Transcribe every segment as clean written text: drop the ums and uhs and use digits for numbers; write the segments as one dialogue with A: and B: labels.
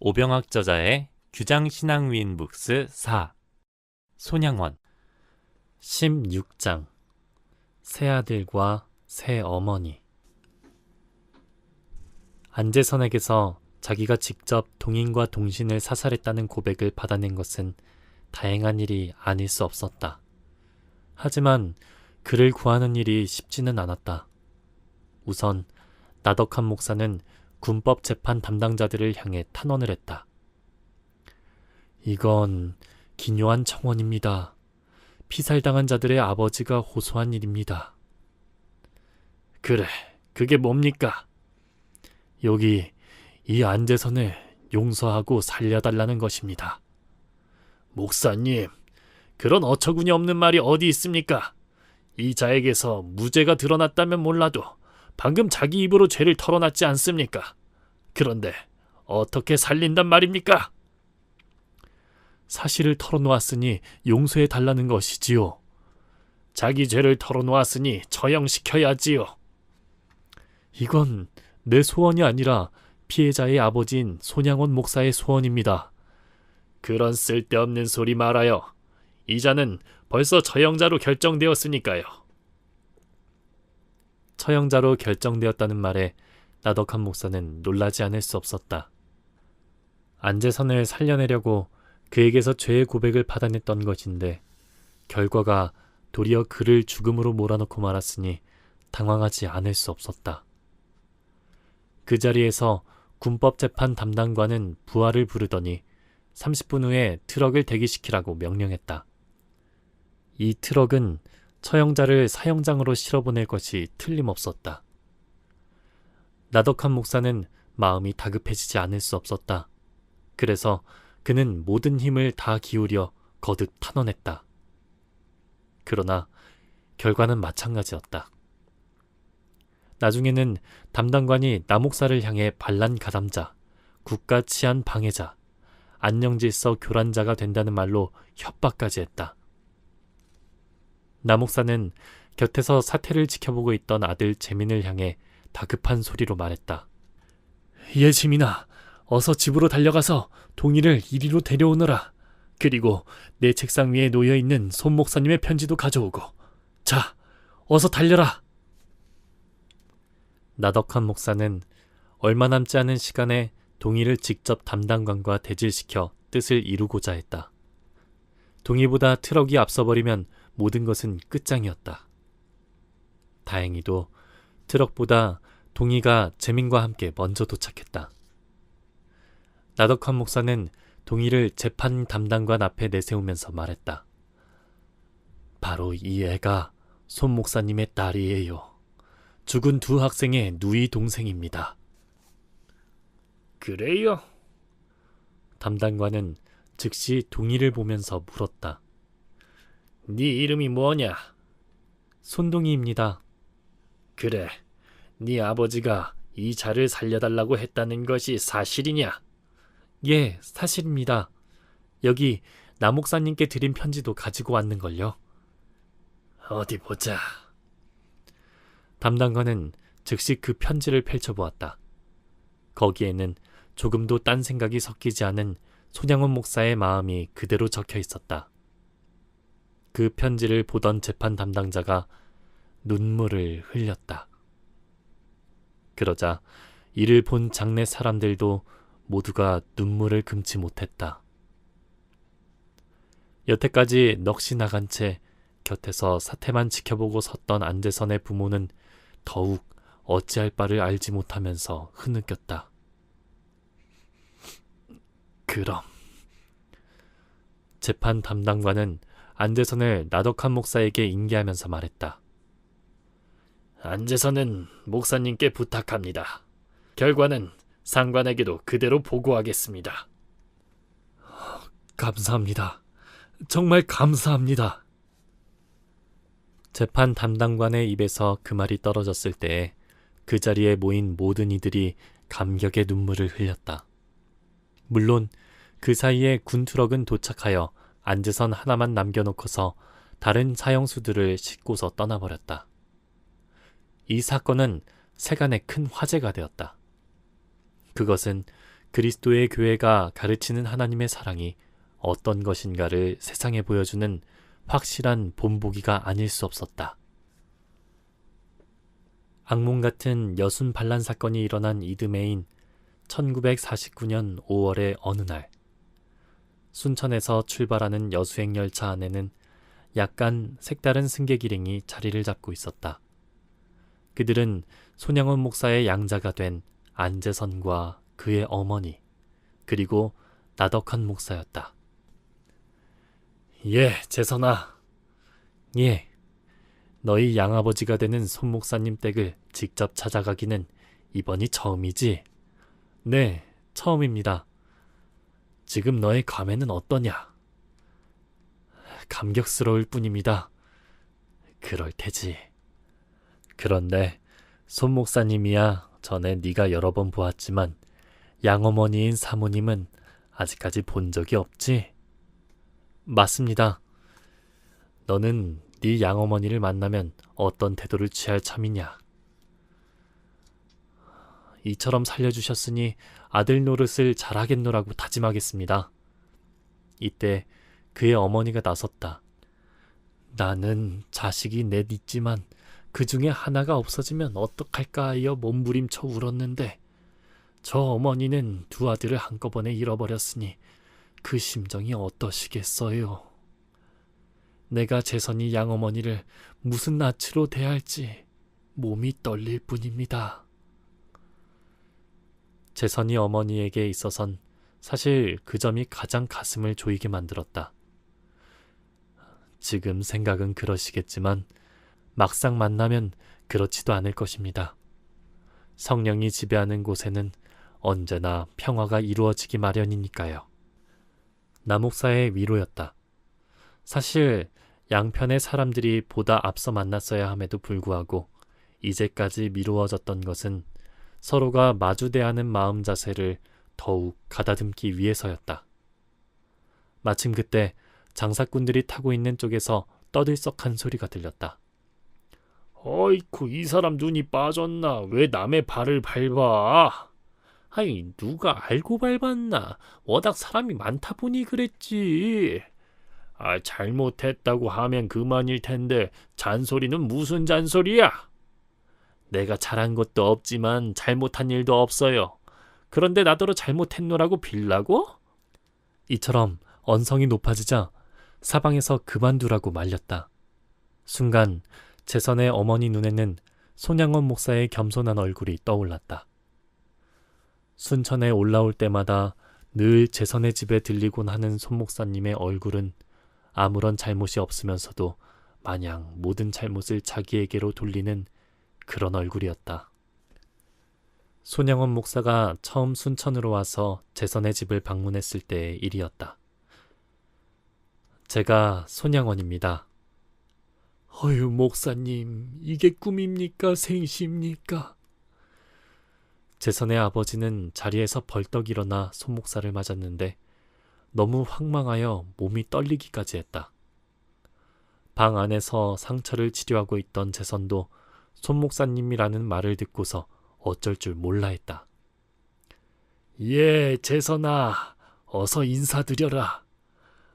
A: 오병학 저자의 규장신앙위인북스 4 손양원 16장 새아들과 새어머니. 안재선에게서 자기가 직접 동인과 동신을 사살했다는 고백을 받아낸 것은 다행한 일이 아닐 수 없었다. 하지만 그를 구하는 일이 쉽지는 않았다. 우선 나덕한 목사는 군법 재판 담당자들을 향해 탄원을 했다. 이건 기묘한 청원입니다. 피살당한 자들의 아버지가 호소한 일입니다. 그래, 그게 뭡니까? 여기 이 안재선을 용서하고 살려달라는 것입니다. 목사님, 그런 어처구니 없는 말이 어디 있습니까? 이 자에게서 무죄가 드러났다면 몰라도 방금 자기 입으로 죄를 털어놨지 않습니까? 그런데 어떻게 살린단 말입니까? 사실을 털어놓았으니 용서해달라는 것이지요. 자기 죄를 털어놓았으니 처형시켜야지요. 이건 내 소원이 아니라 피해자의 아버지인 손양원 목사의 소원입니다. 그런 쓸데없는 소리 말아요. 이자는 벌써 처형자로 결정되었으니까요. 처형자로 결정되었다는 말에 나덕한 목사는 놀라지 않을 수 없었다. 안재선을 살려내려고 그에게서 죄의 고백을 받아냈던 것인데 결과가 도리어 그를 죽음으로 몰아넣고 말았으니 당황하지 않을 수 없었다. 그 자리에서 군법재판 담당관은 부하를 부르더니 30분 후에 트럭을 대기시키라고 명령했다. 이 트럭은 처형자를 사형장으로 실어보낼 것이 틀림없었다. 나덕한 목사는 마음이 다급해지지 않을 수 없었다. 그래서 그는 모든 힘을 다 기울여 거듭 탄원했다. 그러나 결과는 마찬가지였다. 나중에는 담당관이 나 목사를 향해 반란 가담자, 국가 치안 방해자, 안녕질서 교란자가 된다는 말로 협박까지 했다. 나 목사는 곁에서 사태를 지켜보고 있던 아들 재민을 향해 다급한 소리로 말했다. 예, 재민아, 어서 집으로 달려가서 동이를 이리로 데려오너라. 그리고 내 책상 위에 놓여있는 손 목사님의 편지도 가져오고. 자, 어서 달려라. 나덕한 목사는 얼마 남지 않은 시간에 동이를 직접 담당관과 대질시켜 뜻을 이루고자 했다. 동이보다 트럭이 앞서버리면 모든 것은 끝장이었다. 다행히도 트럭보다 동이가 재민과 함께 먼저 도착했다. 나덕한 목사는 동이를 재판 담당관 앞에 내세우면서 말했다. 바로 이 애가 손 목사님의 딸이에요. 죽은 두 학생의 누이 동생입니다. 그래요? 담당관은 즉시 동이를 보면서 물었다. 네 이름이 뭐냐? 손동이입니다. 그래, 네 아버지가 이 자를 살려달라고 했다는 것이 사실이냐? 예, 사실입니다. 여기 나 목사님께 드린 편지도 가지고 왔는걸요. 어디 보자. 담당관은 즉시 그 편지를 펼쳐보았다. 거기에는 조금도 딴 생각이 섞이지 않은 손양원 목사의 마음이 그대로 적혀 있었다. 그 편지를 보던 재판 담당자가 눈물을 흘렸다. 그러자 이를 본 장내 사람들도 모두가 눈물을 금치 못했다. 여태까지 넋이 나간 채 곁에서 사태만 지켜보고 섰던 안재선의 부모는 더욱 어찌할 바를 알지 못하면서 흐느꼈다. 그럼 재판 담당관은 안재선을 나덕한 목사에게 인계하면서 말했다. 안재선은 목사님께 부탁합니다. 결과는 상관에게도 그대로 보고하겠습니다. 감사합니다. 정말 감사합니다. 재판 담당관의 입에서 그 말이 떨어졌을 때에 그 자리에 모인 모든 이들이 감격의 눈물을 흘렸다. 물론 그 사이에 군트럭은 도착하여 안재선 하나만 남겨놓고서 다른 사형수들을 싣고서 떠나버렸다. 이 사건은 세간에 큰 화제가 되었다. 그것은 그리스도의 교회가 가르치는 하나님의 사랑이 어떤 것인가를 세상에 보여주는 확실한 본보기가 아닐 수 없었다. 악몽 같은 여순 반란 사건이 일어난 이듬해인 1949년 5월의 어느 날, 순천에서 출발하는 여수행 열차 안에는 약간 색다른 승객 일행이 자리를 잡고 있었다. 그들은 손양원 목사의 양자가 된 안재선과 그의 어머니, 그리고 나덕한 목사였다. 예, 재선아. 예, 너희 양아버지가 되는 손 목사님 댁을 직접 찾아가기는 이번이 처음이지? 네, 처음입니다. 지금 너의 감회는 어떠냐? 감격스러울 뿐입니다. 그럴 테지. 그런데 손 목사님이야 전에 네가 여러 번 보았지만 양어머니인 사모님은 아직까지 본 적이 없지? 맞습니다. 너는 네 양어머니를 만나면 어떤 태도를 취할 참이냐? 이처럼 살려주셨으니 아들 노릇을 잘하겠노라고 다짐하겠습니다. 이때 그의 어머니가 나섰다. 나는 자식이 넷 있지만 그 중에 하나가 없어지면 어떡할까 하여 몸부림쳐 울었는데 저 어머니는 두 아들을 한꺼번에 잃어버렸으니 그 심정이 어떠시겠어요? 내가 재선이 양어머니를 무슨 낯으로 대할지 몸이 떨릴 뿐입니다. 재선이 어머니에게 있어선 사실 그 점이 가장 가슴을 조이게 만들었다. 지금 생각은 그러시겠지만 막상 만나면 그렇지도 않을 것입니다. 성령이 지배하는 곳에는 언제나 평화가 이루어지기 마련이니까요. 남목사의 위로였다. 사실 양편의 사람들이 보다 앞서 만났어야 함에도 불구하고 이제까지 미루어졌던 것은 서로가 마주 대하는 마음 자세를 더욱 가다듬기 위해서였다. 마침 그때 장사꾼들이 타고 있는 쪽에서 떠들썩한 소리가 들렸다. 어이쿠, 이 사람 눈이 빠졌나? 왜 남의 발을 밟아? 아이, 누가 알고 밟았나? 워낙 사람이 많다 보니 그랬지. 잘못했다고 하면 그만일 텐데 잔소리는 무슨 잔소리야? 내가 잘한 것도 없지만 잘못한 일도 없어요. 그런데 나더러 잘못했노라고 빌라고? 이처럼 언성이 높아지자 사방에서 그만두라고 말렸다. 순간 재선의 어머니 눈에는 손양원 목사의 겸손한 얼굴이 떠올랐다. 순천에 올라올 때마다 늘 재선의 집에 들리곤 하는 손 목사님의 얼굴은 아무런 잘못이 없으면서도 마냥 모든 잘못을 자기에게로 돌리는 그런 얼굴이었다. 손양원 목사가 처음 순천으로 와서 재선의 집을 방문했을 때의 일이었다. 제가 손양원입니다. 어휴, 목사님, 이게 꿈입니까? 생시입니까? 재선의 아버지는 자리에서 벌떡 일어나 손 목사를 맞았는데 너무 황망하여 몸이 떨리기까지 했다. 방 안에서 상처를 치료하고 있던 재선도 손 목사님이라는 말을 듣고서 어쩔 줄 몰라 했다. 예, 재선아, 어서 인사드려라.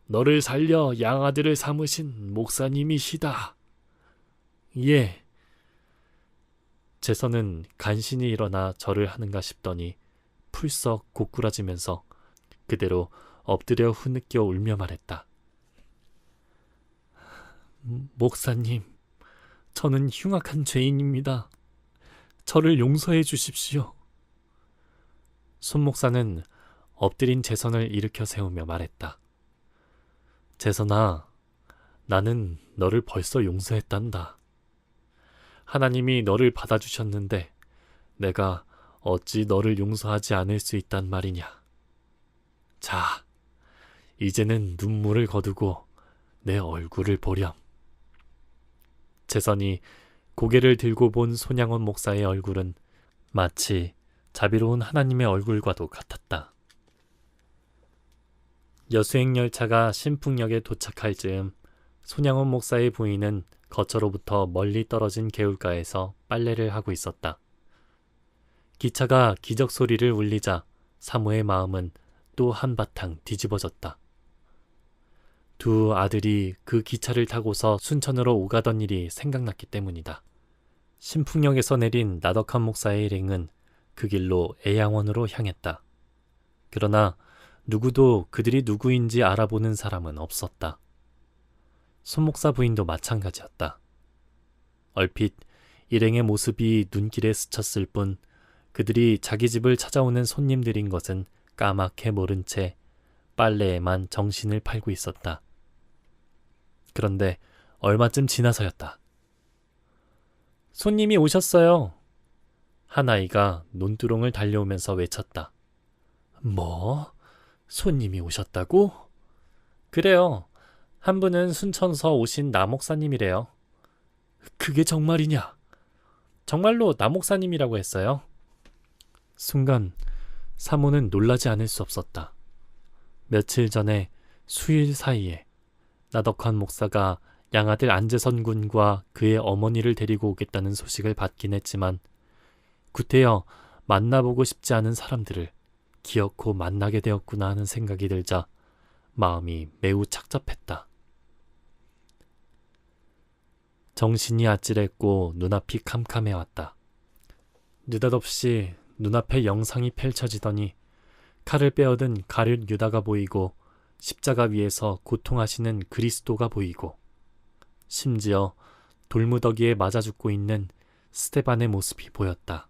A: 너를 살려 양아들을 삼으신 목사님이시다. 예. 재선은 간신히 일어나 절을 하는가 싶더니 풀썩 고꾸라지면서 그대로 엎드려 흐느껴 울며 말했다. 목사님, 저는 흉악한 죄인입니다. 저를 용서해 주십시오. 손 목사는 엎드린 재선을 일으켜 세우며 말했다. 재선아, 나는 너를 벌써 용서했단다. 하나님이 너를 받아주셨는데 내가 어찌 너를 용서하지 않을 수 있단 말이냐. 자, 이제는 눈물을 거두고 내 얼굴을 보렴. 재선이 고개를 들고 본 손양원 목사의 얼굴은 마치 자비로운 하나님의 얼굴과도 같았다. 여수행 열차가 신풍역에 도착할 즈음 손양원 목사의 부인은 거처로부터 멀리 떨어진 개울가에서 빨래를 하고 있었다. 기차가 기적 소리를 울리자 사모의 마음은 또 한바탕 뒤집어졌다. 두 아들이 그 기차를 타고서 순천으로 오가던 일이 생각났기 때문이다. 신풍역에서 내린 나덕한 목사의 일행은 그 길로 애양원으로 향했다. 그러나 누구도 그들이 누구인지 알아보는 사람은 없었다. 손목사 부인도 마찬가지였다. 얼핏 일행의 모습이 눈길에 스쳤을 뿐 그들이 자기 집을 찾아오는 손님들인 것은 까맣게 모른 채 빨래에만 정신을 팔고 있었다. 그런데 얼마쯤 지나서였다. 손님이 오셨어요. 한 아이가 논두렁을 달려오면서 외쳤다. 뭐? 손님이 오셨다고? 그래요. 한 분은 순천서 오신 남목사님이래요. 그게 정말이냐? 정말로 남목사님이라고 했어요. 순간 사모는 놀라지 않을 수 없었다. 며칠 전에 수일 사이에 나덕한 목사가 양아들 안재선 군과 그의 어머니를 데리고 오겠다는 소식을 받긴 했지만 구태여 만나보고 싶지 않은 사람들을 기어코 만나게 되었구나 하는 생각이 들자 마음이 매우 착잡했다. 정신이 아찔했고 눈앞이 캄캄해왔다. 느닷없이 눈앞에 영상이 펼쳐지더니 칼을 빼어든 가룟 유다가 보이고 십자가 위에서 고통하시는 그리스도가 보이고 심지어 돌무더기에 맞아 죽고 있는 스테반의 모습이 보였다.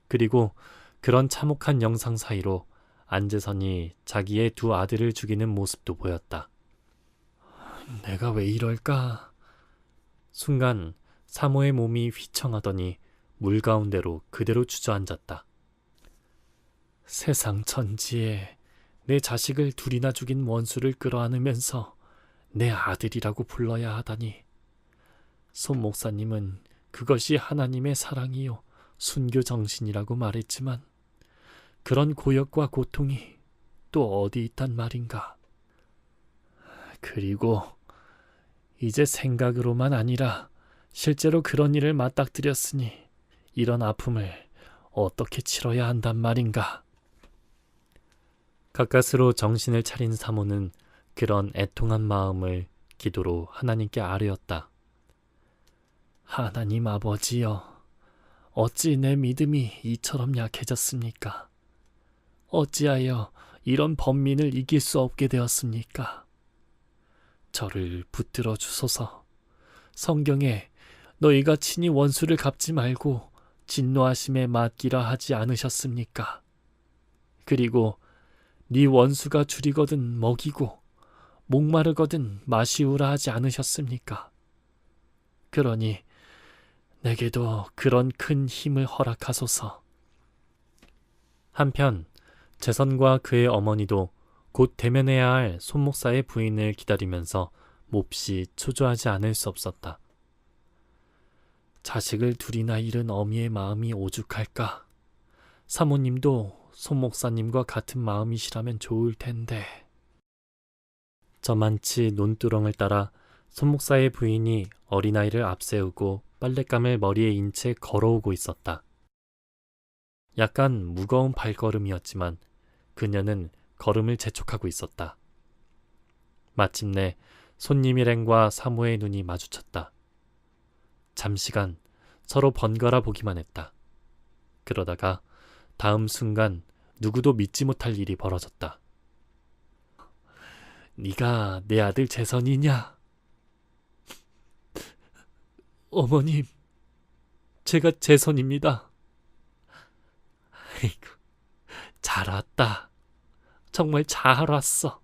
A: 그리고 그런 참혹한 영상 사이로 안재선이 자기의 두 아들을 죽이는 모습도 보였다. 내가 왜 이럴까? 순간 사모의 몸이 휘청하더니 물 가운데로 그대로 주저앉았다. 세상 천지에 내 자식을 둘이나 죽인 원수를 끌어안으면서 내 아들이라고 불러야 하다니. 손 목사님은 그것이 하나님의 사랑이요 순교 정신이라고 말했지만 그런 고역과 고통이 또 어디 있단 말인가. 그리고 이제 생각으로만 아니라 실제로 그런 일을 맞닥뜨렸으니 이런 아픔을 어떻게 치러야 한단 말인가. 가까스로 정신을 차린 사모는 그런 애통한 마음을 기도로 하나님께 아뢰었다. 하나님 아버지여, 어찌 내 믿음이 이처럼 약해졌습니까? 어찌하여 이런 번민을 이길 수 없게 되었습니까? 저를 붙들어 주소서. 성경에 너희가 친히 원수를 갚지 말고 진노하심에 맡기라 하지 않으셨습니까? 그리고 네 원수가 줄이거든 먹이고 목마르거든 마시우라 하지 않으셨습니까? 그러니 내게도 그런 큰 힘을 허락하소서. 한편 재선과 그의 어머니도 곧 대면해야 할 손목사의 부인을 기다리면서 몹시 초조하지 않을 수 없었다. 자식을 둘이나 잃은 어미의 마음이 오죽할까? 사모님도 손목사님과 같은 마음이시라면 좋을 텐데. 저만치 논두렁을 따라 손목사의 부인이 어린아이를 앞세우고 빨랫감을 머리에 인 채 걸어오고 있었다. 약간 무거운 발걸음이었지만 그녀는 걸음을 재촉하고 있었다. 마침내 손님 일행과 사모의 눈이 마주쳤다. 잠시간 서로 번갈아 보기만 했다. 그러다가 다음 순간 누구도 믿지 못할 일이 벌어졌다. 네가 내 아들 재선이냐? 어머님, 제가 재선입니다. 아이고, 잘 왔다. 정말 잘 왔어.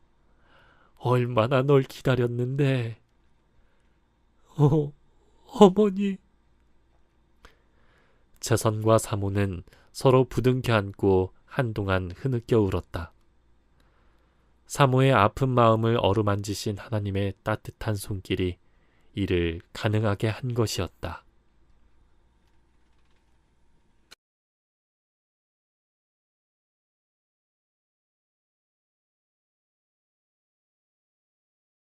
A: 얼마나 널 기다렸는데. 어머니. 재선과 사모는 서로 부둥켜 안고 한동안 흐느껴 울었다. 사모의 아픈 마음을 어루만지신 하나님의 따뜻한 손길이 이를 가능하게 한 것이었다.